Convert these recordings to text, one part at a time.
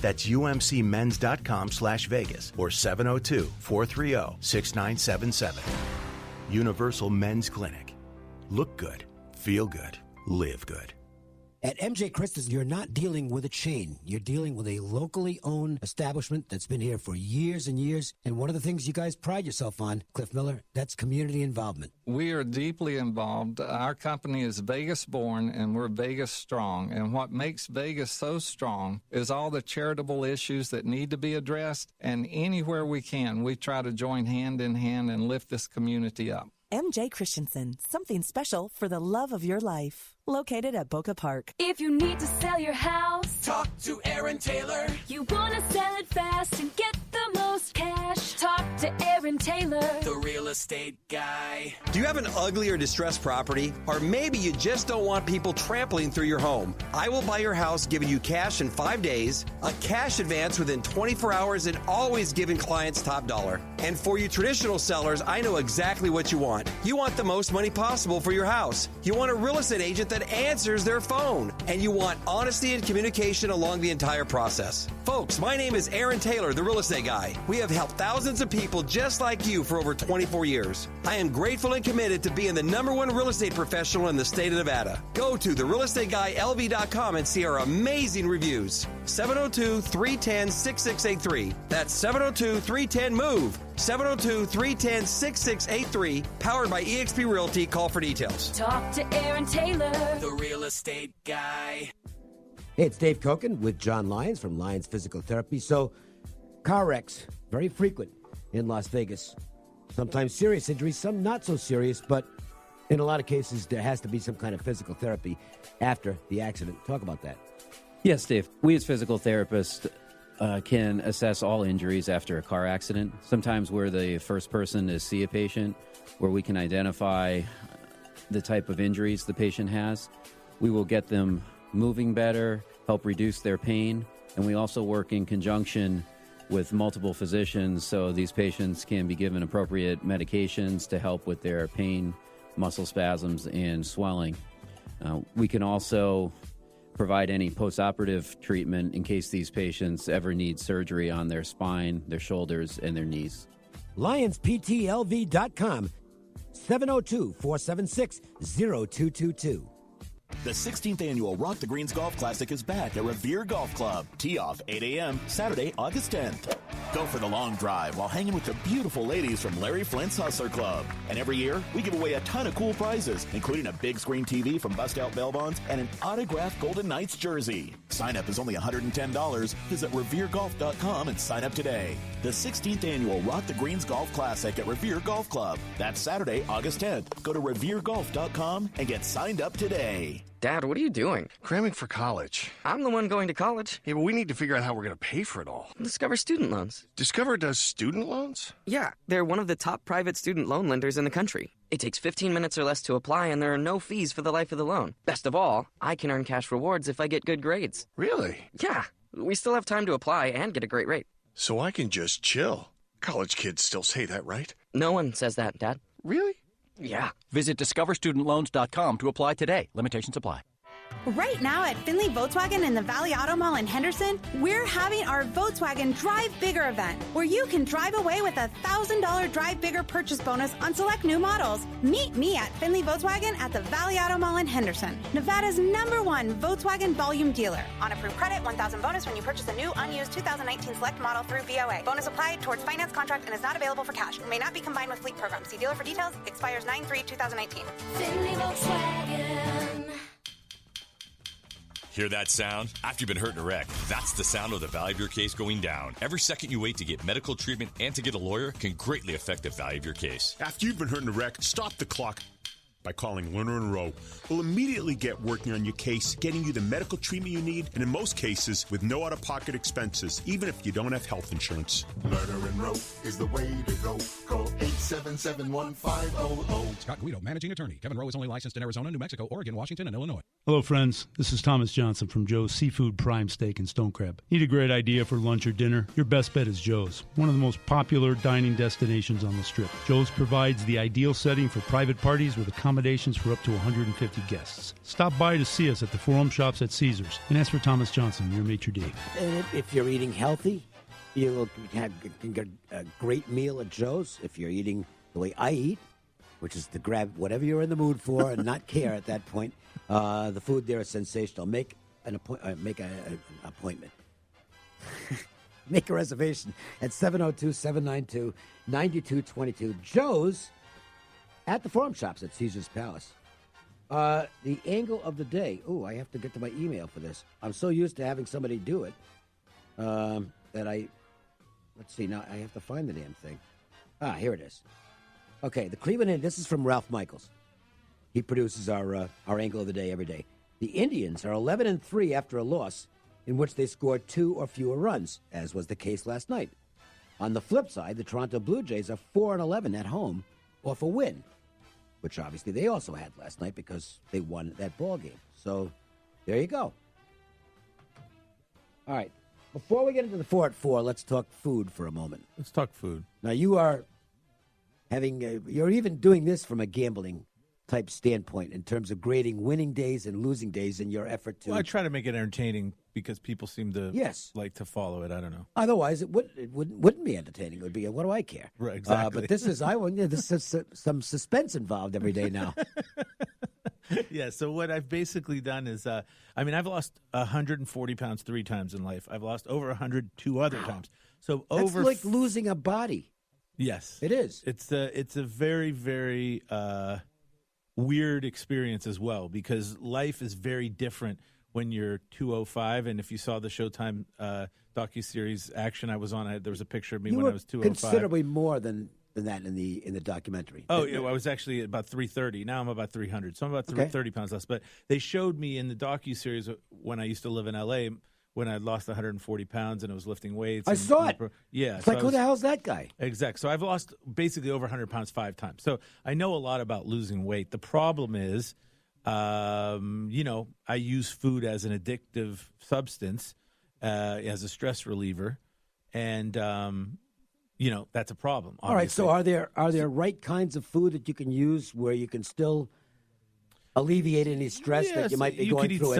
That's umcmens.com/Vegas or 702-430-6977. Universal Men's Clinic. Look good, feel good, live good. At MJ Christie's, you're not dealing with a chain. You're dealing with a locally owned establishment that's been here for years and years. And one of the things you guys pride yourself on, Cliff Miller, that's community involvement. We are deeply involved. Our company is Vegas-born, and we're Vegas-strong. And what makes Vegas so strong is all the charitable issues that need to be addressed. And anywhere we can, we try to join hand in hand and lift this community up. MJ Christensen, something special for the love of your life. Located at Boca Park. If you need to sell your house, talk to Aaron Taylor. You want to sell it fast and get the most cash, talk to Aaron Taylor, the real estate guy. Do you have an ugly or distressed property? Or maybe you just don't want people trampling through your home? I will buy your house, giving you cash in 5 days, a cash advance within 24 hours, and always giving clients top dollar. And for you traditional sellers, I know exactly what you want. You want the most money possible for your house. You want a real estate agent that answers their phone. And you want honesty and communication along the entire process. Folks, my name is Aaron Taylor, the real estate guy. We have helped thousands of people just like you for over 24 years. I am grateful and committed to being the #1 real estate professional in the state of Nevada. Go to therealestateguyLV.com and see our amazing reviews. 702-310-6683. That's 702-310-MOVE. 702-310-6683. Powered by eXp Realty. Call for details. talk to Aaron Taylor, the real estate guy. Hey, it's Dave Cokin with John Lyons from Lyons Physical Therapy. So, car wrecks, very frequent in Las Vegas. Sometimes serious injuries, some not so serious, but in a lot of cases, there has to be some kind of physical therapy after the accident. Talk about that. Yes, Dave. We as physical therapists can assess all injuries after a car accident. Sometimes we're the first person to see a patient, where we can identify the type of injuries the patient has. We will get them moving better, help reduce their pain, and we also work in conjunction with multiple physicians so these patients can be given appropriate medications to help with their pain, muscle spasms, and swelling. We can also provide any postoperative treatment in case these patients ever need surgery on their spine, their shoulders, and their knees. LionsPTLV.com, 702-476-0222. The 16th annual Rock the Greens Golf Classic is back at Revere Golf Club. Tee off 8 a.m. Saturday, August 10th. Go for the long drive while hanging with the beautiful ladies from Larry Flint's Hustler Club. And every year, we give away a ton of cool prizes, including a big screen TV from Bust Out Bail Bonds and an autographed Golden Knights jersey. Sign up is only $110. Visit RevereGolf.com and sign up today. The 16th annual Rock the Greens Golf Classic at Revere Golf Club. That's Saturday, August 10th. Go to RevereGolf.com and get signed up today. Dad, what are you doing? Cramming for college. I'm the one going to college. Yeah, but we need to figure out how we're going to pay for it all. Discover Student Loans. Discover does student loans? Yeah, they're one of the top private student loan lenders in the country. It takes 15 minutes or less to apply, and there are no fees for the life of the loan. Best of all, I can earn cash rewards if I get good grades. Really? Yeah, we still have time to apply and get a great rate. So I can just chill. College kids still say that, right? No one says that, Dad. Really? Yeah. Visit discoverstudentloans.com to apply today. Limitations apply. Right now at Findlay Volkswagen in the Valley Auto Mall in Henderson, we're having our Volkswagen Drive Bigger event, where you can drive away with a $1,000 Drive Bigger purchase bonus on select new models. Meet me at Findlay Volkswagen at the Valley Auto Mall in Henderson, Nevada's #1 Volkswagen volume dealer. On approved credit, $1,000 bonus when you purchase a new unused 2019 select model through VOA. Bonus applied towards finance contract and is not available for cash. May not be combined with fleet program. See dealer for details. Expires 9/3/2019. Findlay Volkswagen. Hear that sound? After you've been hurt in a wreck, that's the sound of the value of your case going down. Every second you wait to get medical treatment and to get a lawyer can greatly affect the value of your case. After you've been hurt in a wreck, stop the clock by calling Lerner & Rowe. We'll immediately get working on your case, getting you the medical treatment you need, and in most cases, with no out-of-pocket expenses, even if you don't have health insurance. Lerner & Rowe is the way to go. Call 877-1500. Scott Guido, managing attorney. Kevin Rowe is only licensed in Arizona, New Mexico, Oregon, Washington, and Illinois. Hello, friends. This is Thomas Johnson from Joe's Seafood Prime Steak and Stone Crab. Need a great idea for lunch or dinner? Your best bet is Joe's, one of the most popular dining destinations on the Strip. Joe's provides the ideal setting for private parties with a accommodations for up to 150 guests. Stop by to see us at the Forum Shops at Caesars and ask for Thomas Johnson, your maitre d'. And if you're eating healthy, you can get a great meal at Joe's. If you're eating the way I eat, which is to grab whatever you're in the mood for and not care at that point, the food there is sensational. Make an appointment. Make a reservation at 702-792-9222. Joe's at the Forum Shops at Caesar's Palace. The angle of the day. Oh, I have to get to my email for this. I'm so used to having somebody do it that let's see, now I have to find the damn thing. Here it is. Okay, the Cleveland, this is from Ralph Michaels. He produces our angle of the day every day. The Indians are 11-3 after a loss in which they scored 2 or fewer runs, as was the case last night. On the flip side, the Toronto Blue Jays are 4-11 at home off a win, which obviously they also had last night because they won that ball game. So there you go. All right. Before we get into the 4 at 4, let's talk food for a moment. Let's talk food. Now, you are you're even doing this from a gambling type standpoint in terms of grading winning days and losing days in your effort to... Well, I try to make it entertaining because people seem to like to follow it. I don't know. Otherwise, it wouldn't be entertaining. It would be, what do I care? Right, exactly. But this is some suspense involved every day now. Yeah, so what I've basically done is, I've lost 140 pounds 3 times in life. I've lost over 100 2 other times. So That's like losing a body. Yes. It is. It's a very, very weird experience as well because life is very different when you're 205. And if you saw the Showtime docuseries Action I was on, there was a picture of me when I was 205. Considerably more than that in the documentary. Oh, yeah, I was actually about 330. Now I'm about 300. So I'm about 30 pounds less. But they showed me in the docuseries when I used to live in L.A., when I lost 140 pounds and I was lifting weights. I saw it. Yeah. It's like, who the hell's that guy? Exactly. So I've lost basically over 100 pounds 5 times. So I know a lot about losing weight. The problem is, I use food as an addictive substance, as a stress reliever. And, that's a problem. Obviously. All right. So are there right kinds of food that you can use where you can still alleviate any stress that you might be going through?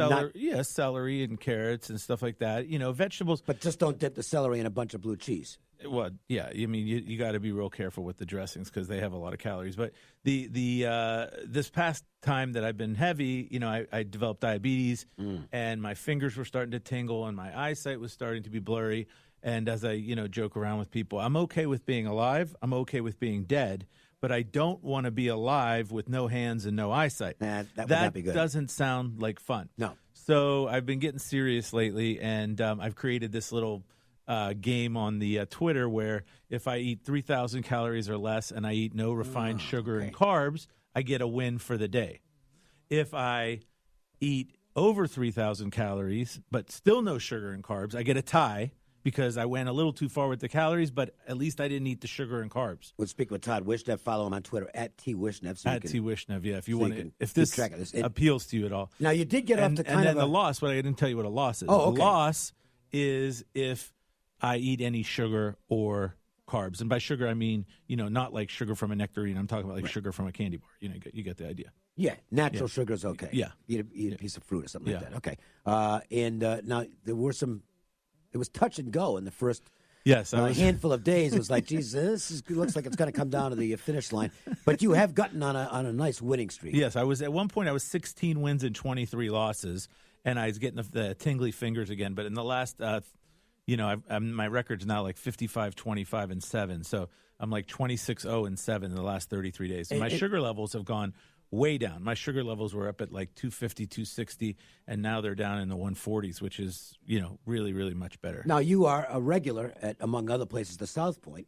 Celery and carrots and stuff like that. Vegetables. But just don't dip the celery in a bunch of blue cheese. Well, yeah. I mean, you got to be real careful with the dressings because they have a lot of calories. But this past time that I've been heavy, I developed diabetes, and my fingers were starting to tingle, and my eyesight was starting to be blurry. And as I, joke around with people, I'm okay with being alive. I'm okay with being dead. But I don't want to be alive with no hands and no eyesight. That would not be good. That doesn't sound like fun. No. So I've been getting serious lately, and I've created this little game on the Twitter where if I eat 3,000 calories or less and I eat no refined sugar and carbs, I get a win for the day. If I eat over 3,000 calories but still no sugar and carbs, I get a tie. Because I went a little too far with the calories, but at least I didn't eat the sugar and carbs. We'll speak with Todd Wishnev. Follow him on Twitter at @TWishnev. @TWishnev, yeah. If you want to, if this appeals to you at all. Now you did get off the kind of the loss. But I didn't tell you what a loss is. Oh, okay. The loss is if I eat any sugar or carbs, and by sugar I mean not like sugar from a nectarine. I'm talking about like sugar from a candy bar. You get the idea. Yeah, natural sugar is okay. Yeah, eat a piece of fruit or something like that. Okay, and now there were some. It was touch and go in the first handful of days. It was like, Jesus, looks like it's going to come down to the finish line. But you have gotten on a nice winning streak. Yes, I was at one point. I was 16 wins and 23 losses, and I was getting the tingly fingers again. But in the last, my record's now like 55, 25, and 7. So I'm like 26, 0, and 7 in the last 33 days. And my sugar levels have gone way down. My sugar levels were up at like 250, 260, and now they're down in the 140s, which is, really, really much better. Now, you are a regular at, among other places, the South Point.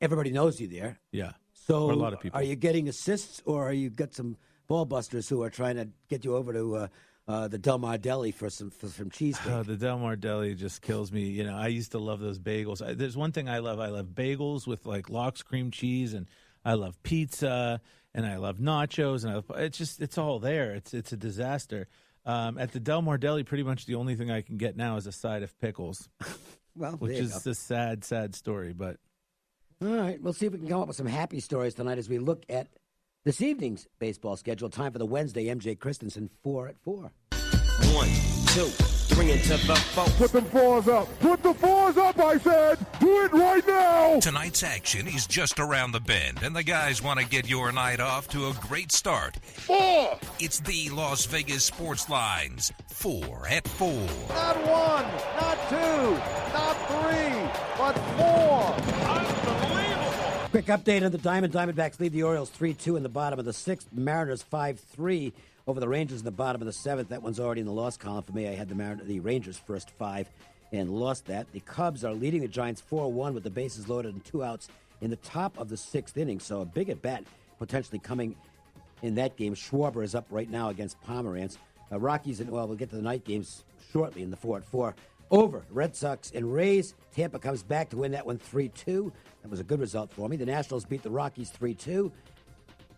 Everybody knows you there. Yeah. So or a lot of people. Are you getting assists, or are you got some ball busters who are trying to get you over to the Del Mar Deli for some cheesesteak? Oh, the Del Mar Deli just kills me. I used to love those bagels. There's one thing I love. I love bagels with like lox cream cheese, and I love pizza, and I love nachos, and it's all there. It's a disaster. At the Del Mar Deli, pretty much the only thing I can get now is a side of pickles. Well, which is a sad, sad story. But all right, we'll see if we can come up with some happy stories tonight as we look at This evening's baseball schedule, time for the Wednesday, MJ Christensen, 4 at 4. 1, 2, 3 into the 4. Put them fours up. Put the fours up, I said. Do it right now. Tonight's action is just around the bend, and the guys want to get your night off to a great start. 4. It's the Las Vegas Sports Lines, 4 at 4. Not 1, not 2, not 3, but 4. Unbelievable. Quick update on the Diamondbacks lead the Orioles 3-2 in the bottom of the 6th. Mariners 5-3 over the Rangers in the bottom of the 7th. That one's already in the loss column for me. I had the Rangers first 5 and lost that. The Cubs are leading the Giants 4-1 with the bases loaded and 2 outs in the top of the 6th inning. So a big at bat potentially coming in that game. Schwarber is up right now against Pomeranz. Rockies, we'll get to the night games shortly in the 4 at 4. Over Red Sox and Rays. Tampa comes back to win that one 3-2. That was a good result for me. The Nationals beat the Rockies 3-2.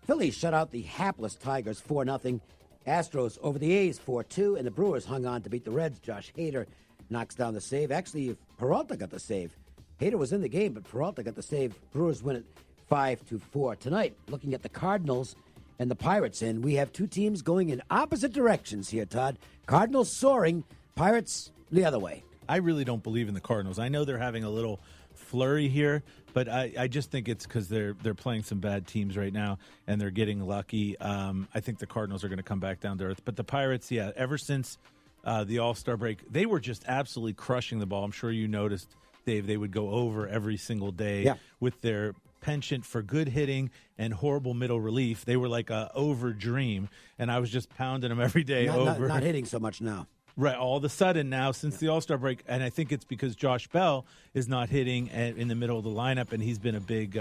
Phillies shut out the hapless Tigers 4-0. Astros over the A's 4-2. And the Brewers hung on to beat the Reds. Josh Hader knocks down the save. Actually, Peralta got the save. Hader was in the game, but Peralta got the save. Brewers win it 5-4. Tonight, looking at the Cardinals and the Pirates. And we have two teams going in opposite directions here, Todd. Cardinals soaring, Pirates the other way. I really don't believe in the Cardinals. I know they're having a little flurry here, but I just think it's because they're playing some bad teams right now, and they're getting lucky. I think the Cardinals are going to come back down to earth. But the Pirates, yeah, ever since the All-Star break, they were just absolutely crushing the ball. I'm sure you noticed, Dave, they would go over every single day with their penchant for good hitting and horrible middle relief. They were like a over dream, and I was just pounding them every day over. Not hitting so much now. Right, all of a sudden now, since the All-Star break, and I think it's because Josh Bell is not hitting in the middle of the lineup, and he's been a big,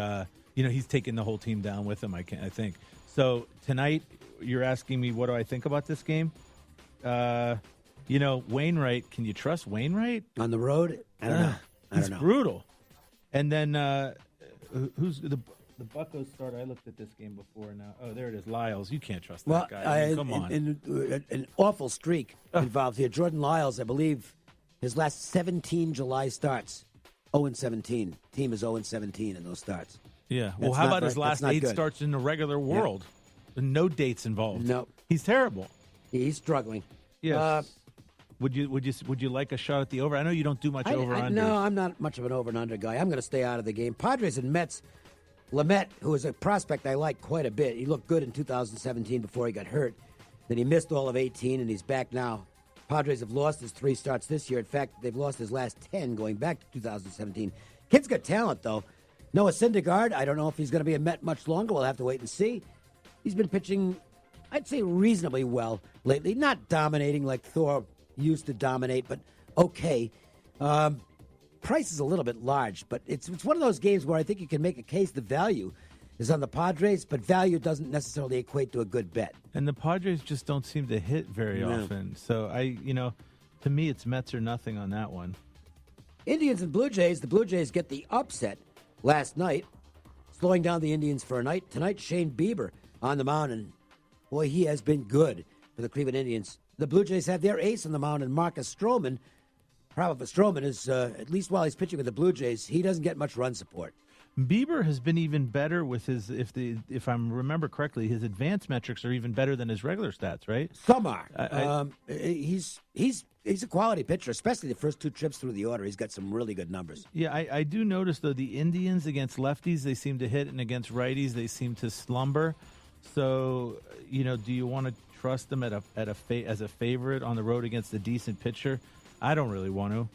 he's taken the whole team down with him, I think. So tonight, you're asking me what do I think about this game? Wainwright, can you trust Wainwright? On the road? I don't know. He's brutal. And then who's the Buccos starter? I looked at this game before now. Oh, there it is, Lyles. You can't trust that guy. I mean, come on. An awful streak involved here. Jordan Lyles, I believe, his last 17 July starts, 0-17. Team is 0-17 in those starts. Yeah. Well, how about his last 8 starts in the regular world? Yeah. No dates involved. No. He's terrible. He's struggling. Yes. Would you like a shot at the over? I know you don't do much over-under. No, I'm not much of an over-and-under guy. I'm going to stay out of the game. Padres and Mets. Lamet, who is a prospect I like quite a bit. He looked good in 2017 before he got hurt. Then he missed all of 18, and he's back now. Padres have lost his 3 starts this year. In fact, they've lost his last 10 going back to 2017. Kid's got talent, though. Noah Syndergaard, I don't know if he's going to be a Met much longer. We'll have to wait and see. He's been pitching, I'd say, reasonably well lately. Not dominating like Thor used to dominate, but okay. Price is a little bit large, but it's one of those games where I think you can make a case the value is on the Padres, but value doesn't necessarily equate to a good bet. And the Padres just don't seem to hit very often. So to me, it's Mets or nothing on that one. Indians and Blue Jays. The Blue Jays get the upset last night, slowing down the Indians for a night. Tonight, Shane Bieber on the mound, and boy, he has been good for the Cleveland Indians. The Blue Jays have their ace on the mound, and Marcus Stroman. Problem for Stroman is, at least while he's pitching with the Blue Jays, he doesn't get much run support. Bieber has been even better with his, if I remember correctly, his advanced metrics are even better than his regular stats, right? Some are. He's a quality pitcher, especially the first 2 trips through the order. He's got some really good numbers. Yeah, I do notice, though, the Indians against lefties, they seem to hit, and against righties, they seem to slumber. So, do you want to trust them as a favorite on the road against a decent pitcher? I don't really want to.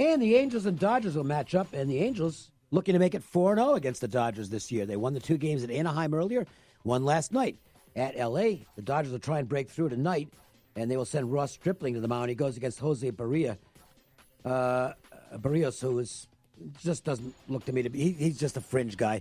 And the Angels and Dodgers will match up, and the Angels looking to make it 4-0 against the Dodgers this year. They won the 2 games at Anaheim earlier, won last night at L.A. The Dodgers will try and break through tonight, and they will send Ross Stripling to the mound. He goes against Jose Barrios, who just doesn't look to me to be. He's just a fringe guy.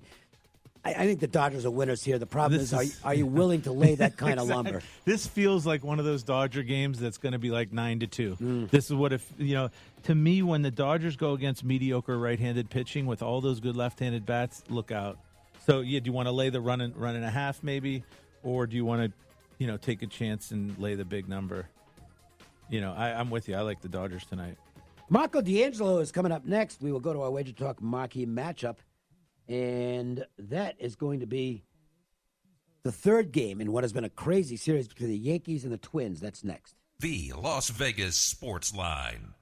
I think the Dodgers are winners here. The problem is, are you willing to lay that kind of lumber? This feels like one of those Dodger games that's going to be like 9-2. This is what to me, when the Dodgers go against mediocre right-handed pitching with all those good left-handed bats, look out. So, do you want to lay the run and a half maybe, or do you want to, take a chance and lay the big number? I'm with you. I like the Dodgers tonight. Marco D'Angelo is coming up next. We will go to our WagerTalk Marquee matchup. And that is going to be the third game in what has been a crazy series between the Yankees and the Twins. That's next. The Las Vegas Sports Line.